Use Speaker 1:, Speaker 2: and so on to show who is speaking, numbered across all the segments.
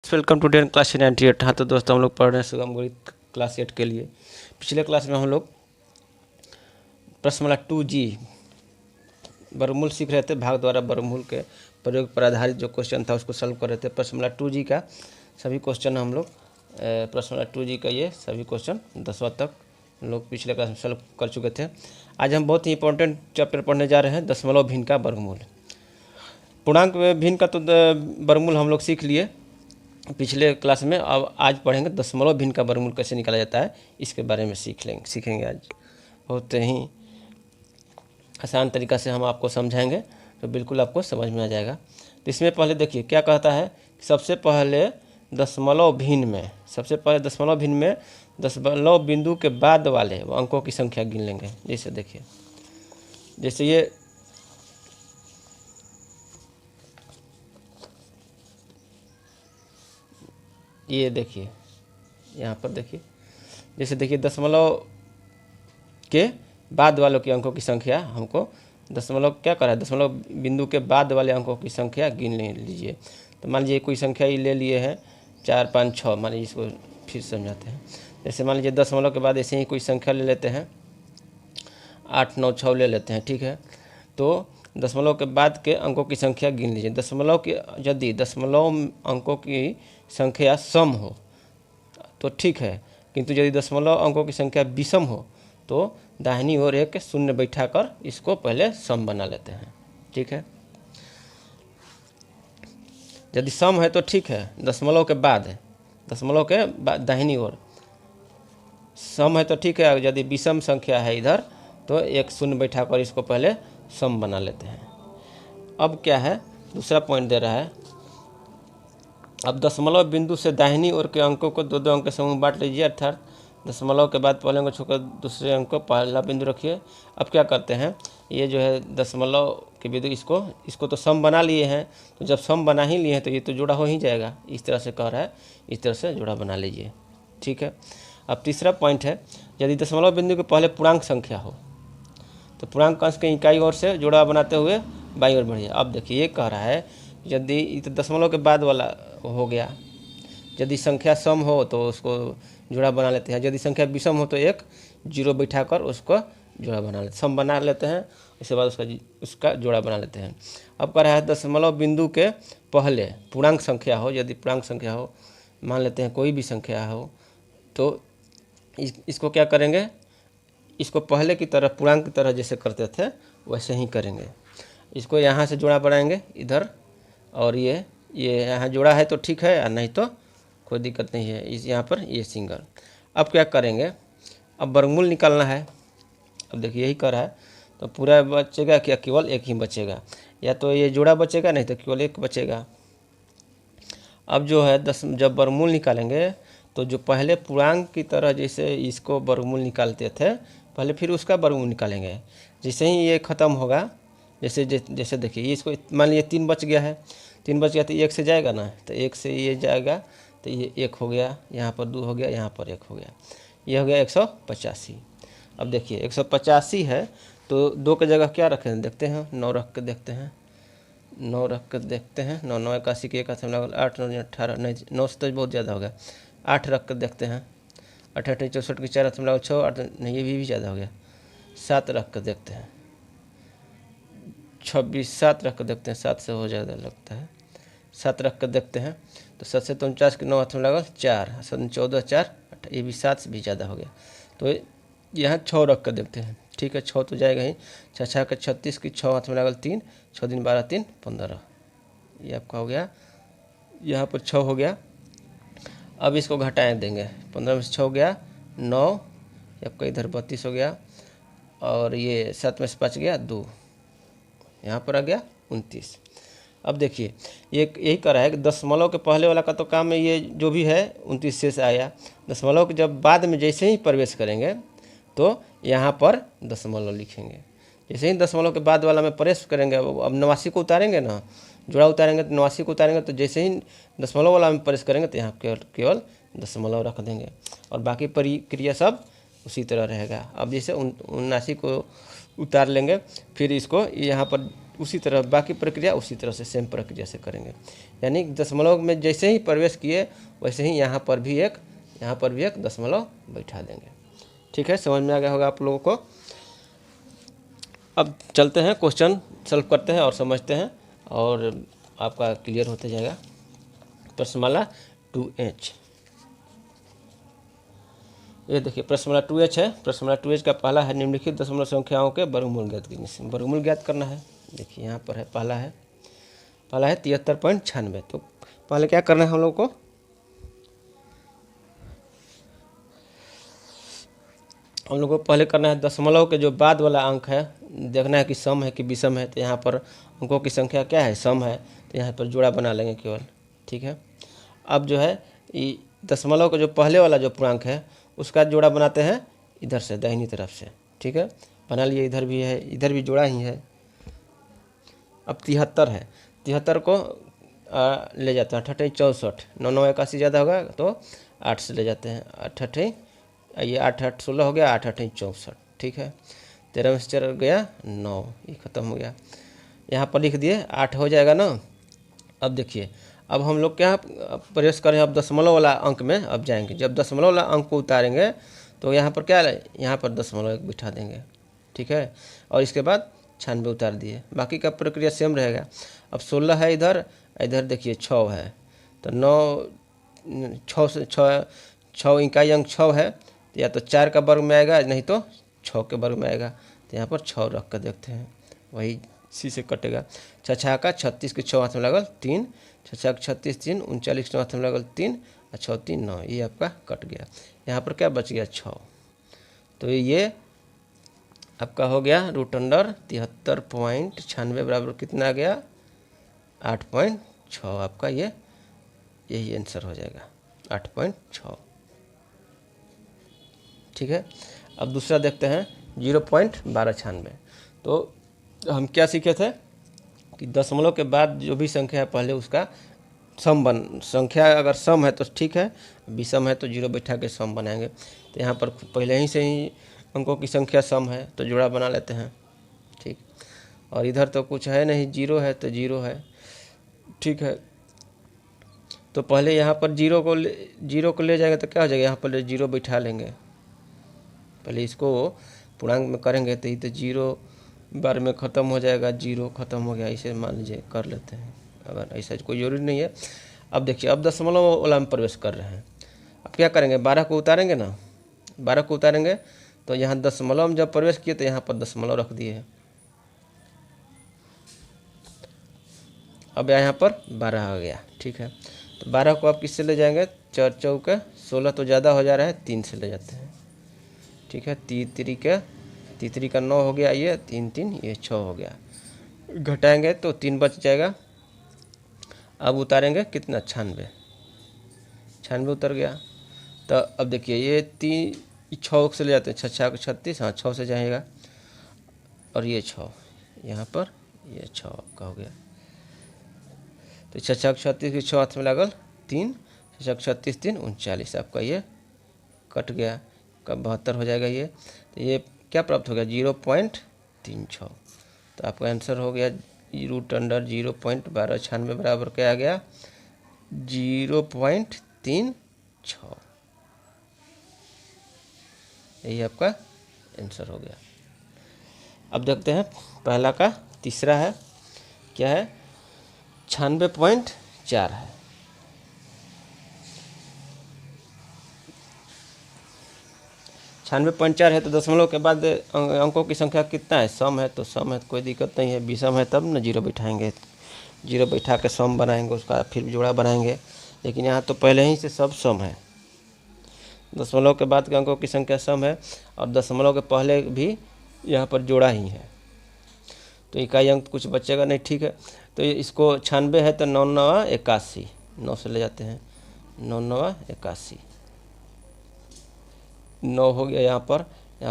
Speaker 1: Welcome to 10 class 98। हाँ तो दोस्तों हम लोग पढ़ रहे हैं सुगम गणित क्लास 8 के लिए। पिछले क्लास में हम लोग प्रश्नमाला 2G वर्गमूल सीख रहे थे। भाग द्वारा वर्गमूल के प्रयोग पर आधारित जो क्वेश्चन था उसको सॉल्व कर रहे थे। प्रश्नमाला 2G का सभी क्वेश्चन हम लोग प्रश्नमाला 2G का ये सभी क्वेश्चन 10वां तक हम लोग पिछले क्लास में सॉल्व कर चुके थे। आज हम बहुत ही इंपॉर्टेंट चैप्टर पढ़ने जा रहे हैं, दशमलव भिन्न का वर्गमूल। पूर्णांक भिन्न का तो वर्गमूल हम लोग सीख लिए पिछले क्लास में। अब आज पढ़ेंगे दशमलव भिन्न का वर्गमूल कैसे निकाला जाता है, इसके बारे में सीखेंगे आज। बहुत ही आसान तरीक़ा से हम आपको समझाएंगे तो बिल्कुल आपको समझ में आ जाएगा। तो इसमें पहले देखिए क्या कहता है। सबसे पहले दशमलव भिन्न में दशमलव बिंदु के बाद वाले अंकों की संख्या गिन लेंगे। जैसे देखिए, जैसे ये देखिए, यहाँ पर देखिए, जैसे देखिए दशमलव के बाद वालों के अंकों की संख्या हमको दशमलव क्या करा है, दशमलव बिंदु के बाद वाले अंकों की संख्या गिन लीजिए। तो मान लीजिए कोई संख्या ही ले लिए हैं 4, 5, 6। मान लीजिए इसको फिर समझाते हैं। जैसे मान लीजिए दशमलव के बाद ऐसे ही कोई संख्या ले लेते हैं 8, 9, 6 ले लेते हैं, ठीक है। तो दशमलव के बाद के अंकों की संख्या गिन लीजिए। यदि दशमलव अंकों की संख्या सम हो तो ठीक है, किंतु यदि दशमलव अंकों की संख्या विषम हो तो दाहिनी ओर एक शून्य बैठाकर इसको पहले सम बना लेते हैं, ठीक है। यदि सम है तो ठीक है, दशमलव के बाद दाहिनी ओर सम है तो ठीक है। यदि विषम संख्या है इधर तो एक शून्य बैठाकर इसको पहले सम बना लेते हैं। अब क्या है, दूसरा पॉइंट दे रहा है। अब दशमलव बिंदु से दाहिनी ओर के अंकों को दो अंक के समूह बांट लीजिए, अर्थात दशमलव के बाद पहले अंक छोड़कर दूसरे अंक को पहला बिंदु रखिए। अब क्या करते हैं, ये जो है दशमलव के बिंदु इसको तो सम बना लिए हैं। तो जब सम बना ही लिए हैं तो ये तो जोड़ा हो ही जाएगा। इस तरह से कह रहा है, इस तरह से जोड़ा बना लीजिए, ठीक है। अब तीसरा पॉइंट है, यदि दशमलव बिंदु के पहले पूर्णांक संख्या हो तो पूर्णांक अंश के इकाई ओर से जोड़ा बनाते हुए बाईं ओर बढ़िए। अब देखिए ये कह रहा है, यदि तो दशमलव के बाद वाला हो गया, यदि संख्या सम हो तो उसको जोड़ा बना लेते हैं। यदि संख्या विषम हो तो एक जीरो बैठाकर उसको जोड़ा बना लेते, सम बना लेते हैं। इसके बाद उसका जोड़ा बना लेते हैं। अब कह रहा है दशमलव बिंदु के पहले पूर्णांक संख्या हो, यदि पूर्णांक संख्या हो, मान लेते हैं कोई भी संख्या हो, तो इसको क्या करेंगे, इसको पहले की तरह पूर्णांक की तरह जैसे करते थे वैसे ही करेंगे। इसको यहाँ से जोड़ा बनाएंगे इधर, और ये यहाँ जोड़ा है तो ठीक है, और नहीं तो कोई दिक्कत नहीं है। इस यहाँ पर ये सिंगल। अब क्या करेंगे, अब वर्गमूल निकालना है। अब देखिए यही कर रहा है, तो पूरा बचेगा क्या, केवल एक ही बचेगा, या तो ये जोड़ा बचेगा नहीं तो केवल एक बचेगा। अब जो है जब वर्गमूल निकालेंगे तो जो पहले पूर्णांक की तरह जैसे इसको वर्गमूल निकालते थे पहले, फिर उसका वर्गमूल निकालेंगे। जैसे ही ये ख़त्म होगा, जैसे देखिए ये इसको मान लीजिए 3 बच गया है, 3 बच गया तो 1 से जाएगा ना, तो 1 से ये जाएगा तो ये 1 हो गया, यहाँ पर 2 हो गया, यहाँ पर 1 हो गया, ये हो गया 185। अब देखिए 185 है तो 2 की जगह क्या रखें देखते हैं, 9 रख के देखते हैं, 9 रख के देखते हैं। 9, 9, 81 के 1 हाथ में लगल 8, 9, 18, नहीं 9 से तो बहुत ज़्यादा हो गया। 8 रख कर देखते हैं, 88, 64 के 4 हाथ में लगल 6, 8 नहीं ये भी ज़्यादा हो गया। 7 रख कर देखते हैं, 26, 7 रख कर देखते हैं, 7 से हो ज़्यादा लगता है। 7 रख कर देखते हैं तो 7 से 49 के 9 हाथ में लगल 4, 7, 14, 4, 8, ये भी 7 से भी ज़्यादा हो गया। तो यहाँ 6 रख कर देखते हैं, ठीक है, 6 तो जाएगा ही। 6, 6 के 36 की 6 हाथ में लगल 3, 6 दिन 12, 3, 15, ये आपका हो गया। यहाँ पर 6 हो गया। अब इसको घटाएँ देंगे, 15 में से 6 हो गया 9, आपका इधर 32 हो गया, और ये 7 में से 5 गया 2, यहाँ पर आ गया 29। अब देखिए ये यही कर रहा है कि दशमलव के पहले वाला का तो काम है, ये जो भी है 29 से आया। दशमलव के जब बाद में जैसे ही प्रवेश करेंगे तो यहाँ पर दशमलव लिखेंगे। जैसे ही दशमलव के बाद वाला में प्रवेश करेंगे, अब 89 को उतारेंगे ना, जोड़ा उतारेंगे तो 89 को उतारेंगे, तो जैसे ही दशमलव वाला में प्रवेश करेंगे तो यहाँ केवल दशमलव रख देंगे, और बाकी प्रक्रिया सब उसी तरह रहेगा। अब जैसे 79 को उतार लेंगे, फिर इसको यहाँ पर उसी तरह बाकी प्रक्रिया उसी तरह से सेम प्रक्रिया से करेंगे। यानी दशमलव में जैसे ही प्रवेश किए वैसे ही यहाँ पर भी एक दशमलव बैठा देंगे। ठीक है, समझ में आ गया होगा आप लोगों को। अब चलते हैं क्वेश्चन सॉल्व करते हैं और समझते हैं और आपका क्लियर होते जाएगा। प्रश्नमाला 2H, ये देखिए प्रश्नमाला 2H है। प्रश्नमाला 2H का पहला है निम्नलिखित दशमलव संख्याओं के वर्गमूल ज्ञात कीजिए। वर्गमूल ज्ञात करना है। देखिए यहाँ पर है पहला है 73.96। तो पहले क्या करना है हम लोग को, हम लोग को पहले करना है दशमलव के जो बाद वाला अंक है देखना है कि सम है कि विषम है। तो यहाँ पर अंकों की संख्या क्या है, सम है, तो यहाँ पर जोड़ा बना लेंगे केवल। ठीक है, अब जो है ये दशमलव का जो पहले वाला जो पूर्णांक है उसका जोड़ा बनाते हैं इधर से दाहिनी तरफ से। ठीक है, बना लिए, इधर भी है, इधर भी जोड़ा ही है। अब 73 है, 73 को ले जाते हैं 8 8 64, 9 9 81 ज़्यादा होगा तो 8 से ले जाते हैं। 8 8 ये 8 8 16 हो गया, 8 8 64। ठीक है, 13 में से 4 गया 9, ये ख़त्म हो गया। यहाँ पर लिख दिए 8 हो जाएगा ना। अब देखिए, अब हम लोग क्या प्रवेश करें, अब दशमलव वाला अंक में अब जाएंगे। जब दशमलव वाला अंक को उतारेंगे तो यहाँ पर क्या है, यहाँ पर दशमलव एक बिठा देंगे। ठीक है, और इसके बाद 96 उतार दिए, बाकी का प्रक्रिया सेम रहेगा। अब 16 है इधर, इधर देखिए 6 है, तो 9 6 से 6 इकाई अंक 6 है, तो या तो 4 का वर्ग में आएगा नहीं तो 6 के वर्ग में आएगा। तो यहाँ पर 6 रख कर देखते हैं, वही सी से कटेगा। 6 का 36 के 6 हाथ में लगल 3, 6 का 36 3, 39 के हाथ में लगल 3 और 6 3 9, ये आपका कट गया। यहाँ पर क्या बच गया 6। तो ये आपका हो गया √73.96 बराबर कितना आ गया 8.6। आपका ये यही आंसर हो जाएगा 8.6। ठीक है, अब दूसरा देखते हैं 0.1296। तो हम क्या सीखे थे कि दशमलव के बाद जो भी संख्या है पहले उसका संख्या अगर सम है तो ठीक है, विषम है तो 0 बैठा के सम बनाएंगे। तो यहाँ पर पहले ही से ही अंकों की संख्या सम है तो जोड़ा बना लेते हैं। ठीक, और इधर तो कुछ है नहीं, 0 है तो 0 है। ठीक है, तो पहले यहाँ पर 0 को ले जाएंगे तो क्या हो जाएगा, यहाँ पर 0 बैठा लेंगे। पहले इसको पूर्णांक में करेंगे तो ये तो 0 बार में ख़त्म हो जाएगा, 0 ख़त्म हो गया, इसे मान लीजिए कर लेते हैं, अगर ऐसा कोई ज़रूरी नहीं है। अब देखिए, अब दशमलव वाला में प्रवेश कर रहे हैं। अब क्या करेंगे, 12 को उतारेंगे ना, 12 को उतारेंगे तो यहाँ दशमलव में जब प्रवेश किए तो यहाँ पर दशमलव रख दिए। अब यहाँ पर 12 आ गया। ठीक है, तो 12 को आप किससे ले जाएंगे, 4 चौके 16 तो ज़्यादा हो जा रहा है, 3 से ले जाते हैं। ठीक है, तीसरी का 9 हो गया, ये 3 3 ये 6 हो गया। घटाएंगे तो 3 बच जाएगा। अब उतारेंगे कितना 96 उतर गया। तो अब देखिए ये 6 से ले जाते हैं, 6 को 36, हाँ 6 से जाएगा, और ये 6 यहाँ पर, ये 6 आपका हो गया। तो 6 को 36 के 6 हाथ में लागल 3, 6 को 36 3 39, आपका ये कट गया, कब 72 हो जाएगा ये। तो ये क्या प्राप्त हो गया 0.36। तो आपका आंसर हो गया √0.1296 बराबर क्या आ गया 0.36। यही आपका आंसर हो गया। अब देखते हैं पहला का तीसरा है, क्या है 96.4 है। 96.4 है तो दशमलव के बाद अंकों की संख्या कितना है, सम है, तो सम है तो कोई दिक्कत नहीं है। विषम है तब न 0 बैठाएंगे, 0 बैठा के सम बनाएंगे, उसका फिर जोड़ा बनाएंगे। लेकिन यहाँ तो पहले ही से सब सम है, दशमलव के बाद के अंकों की संख्या सम है और दशमलव के पहले भी यहाँ पर जोड़ा ही है, तो इकाई अंक कुछ बचेगा नहीं। ठीक है, तो इसको 96 है तो 9 9 81, 9 से ले जाते हैं, 9 9 81, 9 हो गया। यहाँ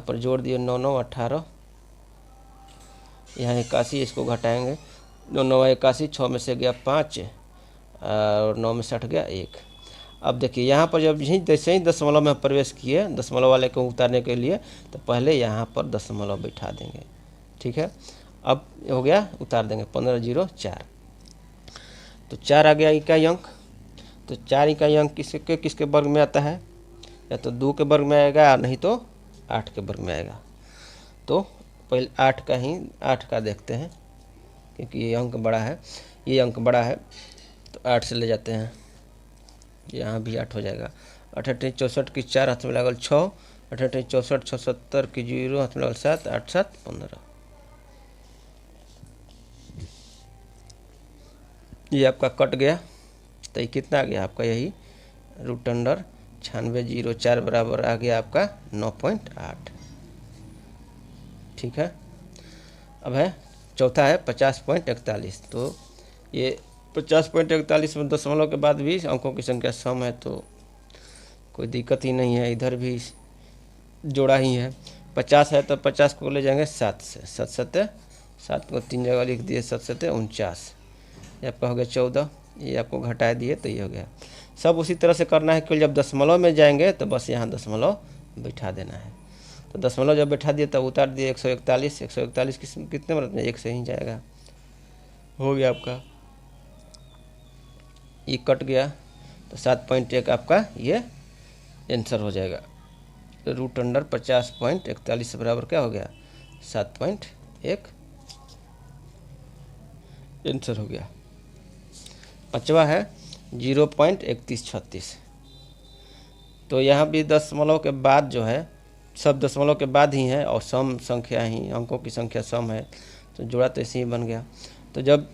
Speaker 1: पर जोड़ दिए 9 9 18, यहाँ 81, इसको घटाएंगे 9 9 81, 6 में से गया 5 और 9 में से 8 गया 1। अब देखिए यहाँ पर जब जैसे ही दशमलव में प्रवेश किए दशमलव वाले को उतारने के लिए, तो पहले यहाँ पर दशमलव बैठा देंगे। ठीक है, अब हो गया, उतार देंगे 15 0 4, तो 4 आ गया इकाई अंक। तो 4 इकाई अंक किसके वर्ग में आता है, या तो 2 के वर्ग में आएगा, नहीं तो 8 के वर्ग में आएगा। तो पहले 8 का देखते हैं, क्योंकि ये अंक बड़ा है, ये अंक बड़ा है, तो 8 से ले जाते हैं, यहाँ भी 8 हो जाएगा। 8 8 64 की 4 हाथ में लागल 6, 8 8 64 76 की 0 हाथ में लागल 7, 8 7 15। ये आपका कट गया, तो ये कितना आ गया आपका, यही √96 बराबर आ गया आपका 9.8। ठीक है। अब है चौथा है 50.41। तो ये 50.41 में दशमलव के बाद भी अंकों की संख्या सम है, तो कोई दिक्कत ही नहीं है, इधर भी जोड़ा ही है। 50 है तो 50 को ले जाएंगे 7 से, 7 7 7 को 3 जगह लिख दिए, 7 7 49, ये आपका हो गया 14, ये आपको घटा दिए तो ये हो गया। सब उसी तरह से करना है, केवल जब दशमलव में जाएंगे तो बस यहाँ दशमलव बैठा देना है। तो दशमलव जब बैठा दिए तब उतार दिए 141, 141 कितने मतलब 1 से ही जाएगा, हो गया आपका, ये कट गया, तो 7.1 आपका ये आंसर हो जाएगा। √50.41 बराबर क्या हो गया, 7.1 आंसर हो गया। पाँचवा है 0.3136। तो यहाँ भी दशमलव के बाद जो है, सब दशमलव के बाद ही है और सम संख्या ही, अंकों की संख्या सम है, तो जोड़ा तो ऐसे ही बन गया। तो जब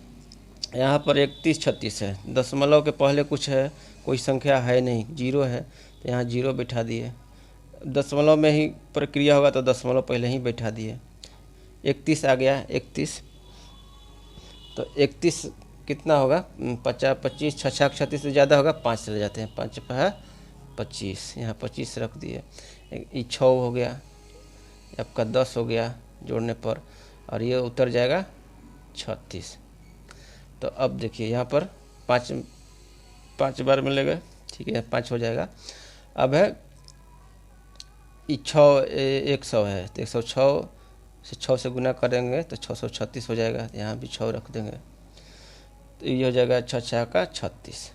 Speaker 1: यहाँ पर 3136 है, दशमलव के पहले कुछ है, कोई संख्या है नहीं, 0 है, तो यहाँ 0 बैठा दिए। दशमलव में ही प्रक्रिया होगा तो दशमलव पहले ही बैठा दिए। 31 आ गया, 31, तो 31 कितना होगा, 50 25 6 36 से ज़्यादा होगा, 5 चले जाते हैं, 5 है 25, यहाँ 25 रख दिए। ये 6 हो गया, आपका 10 हो गया जोड़ने पर, और ये उतर जाएगा 36। तो अब देखिए यहाँ पर 5 बार मिलेगा, ठीक है, 5 हो जाएगा। अब है 100 है, तो 106 से 6 से गुना करेंगे तो 636 हो जाएगा, यहाँ भी 6 रख देंगे, तो ये हो जाएगा 6 6 का 36,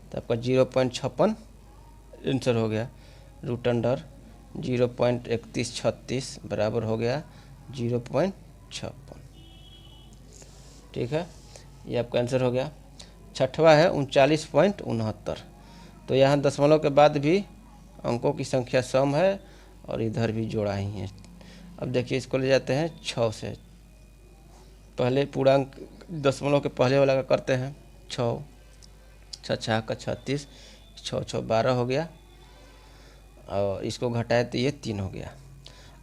Speaker 1: तो आपका 0.56 आंसर हो गया। √0.3136 बराबर हो गया 0.56। ठीक है, ये आपका आंसर हो गया। छठवा है 39.69। तो यहाँ दशमलव के बाद भी अंकों की संख्या सम है और इधर भी जोड़ा ही है। अब देखिए इसको ले जाते हैं 6 से, पहले पूर्णांक दशमलव के पहले वाला का करते हैं, 6 6 6 का 36, 6 6 12 हो गया, और इसको घटाए तो ये 3 हो गया।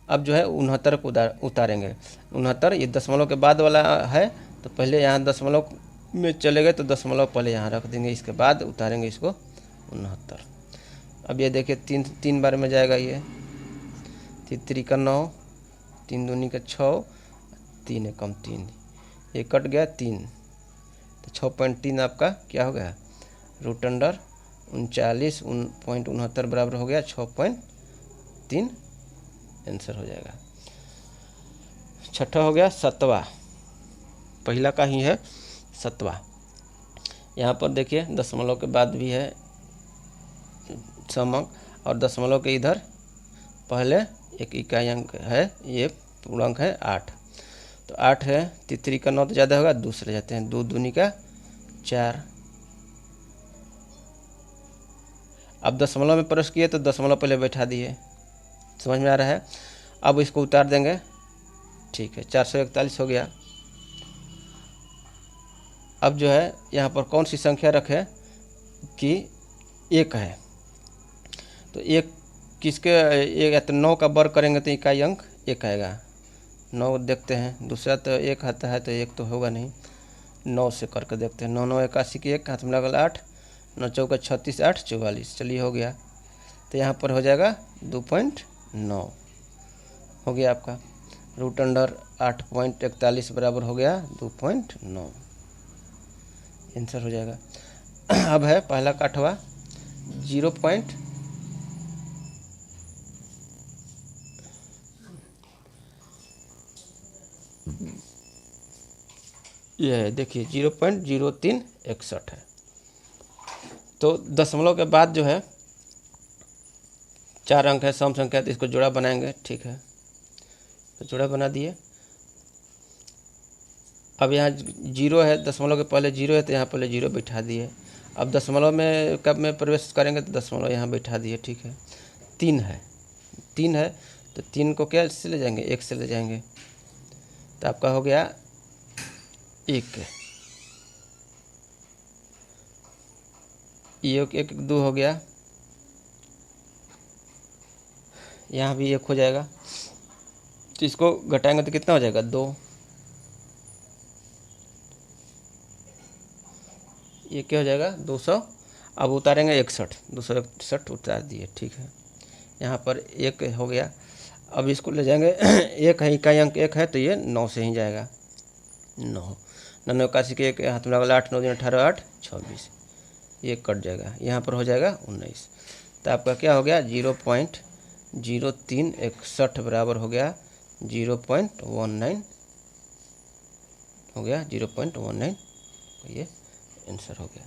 Speaker 1: अब जो है 69 को उतारेंगे। 69 ये दशमलव के बाद वाला है, तो पहले यहाँ दशमलव में चले गए तो दशमलव पहले यहाँ रख देंगे, इसके बाद उतारेंगे इसको 69। अब ये देखिए 3 बार में जाएगा, ये 3 का 9, 3 दूनी का 6, 3 एकम 3, ये कट गया 3, तो 6.3 आपका क्या हो गया, √39.69 बराबर हो गया 6.3 आंसर हो जाएगा। छठा हो गया 7वां, पहला का ही है 7वां। यहाँ पर देखिए दशमलव के बाद भी है सम अंक, और दशमलव के इधर पहले एक इकाई अंक है, ये पूर्णांक है 8, तो 8 है, 3 का 9 तो ज़्यादा होगा, दूसरे जाते हैं, 2 दूनी का 4। अब दशमलव में प्रवेश किए तो दशमलव पहले बैठा दिए, समझ में आ रहा है। अब इसको उतार देंगे, ठीक है, 441 हो गया। अब जो है यहाँ पर कौन सी संख्या रखे कि 1 है, तो 1 किसके, या तो 9 का वर्ग करेंगे तो इकाई अंक 1 आएगा। 9 देखते हैं, दूसरा तो 1 आता है तो 1 तो होगा नहीं, 9 से करके देखते हैं। 9 9 81 की 1 हाथ में लगल 8, 9 चौका 36, 8 44, चलिए हो गया। तो यहाँ पर हो जाएगा 2.9 हो गया आपका, √8.41 बराबर हो गया 2.9 आंसर हो जाएगा। अब है पहला का 8वां 0. ये है, देखिए 0.0361 है। तो दशमलव के बाद जो है 4 अंक है, सम संख्या, तो इसको जोड़ा बनाएंगे, ठीक है। तो जोड़ा बना दिए। अब यहाँ जीरो है, दशमलव के पहले जीरो है तो यहाँ पहले जीरो बैठा दिए। अब दशमलव में कब में प्रवेश करेंगे तो दशमलव यहाँ बैठा दिए, ठीक है। 3 है, 3 है तो 3 को क्या से ले जाएंगे, 1 से ले जाएंगे, तो आपका हो गया 1, ये 1 2 हो गया, यहाँ भी 1 हो जाएगा, तो इसको घटाएंगे तो कितना हो जाएगा, 2। ये क्या हो जाएगा, 200। अब उतारेंगे 61, 261 उतार दिए, ठीक है। यहाँ पर 1 हो गया। अब इसको ले जाएंगे 1 है, इकाई अंक 1 है तो ये 9 से ही जाएगा, 9, 99 के 1 हाथ में लगा, 8 9 18 8 26, ये कट जाएगा, यहाँ पर हो जाएगा 19। तो आपका क्या हो गया, 0.0361 बराबर हो गया 0.19, हो गया 0.19, ये आंसर हो गया।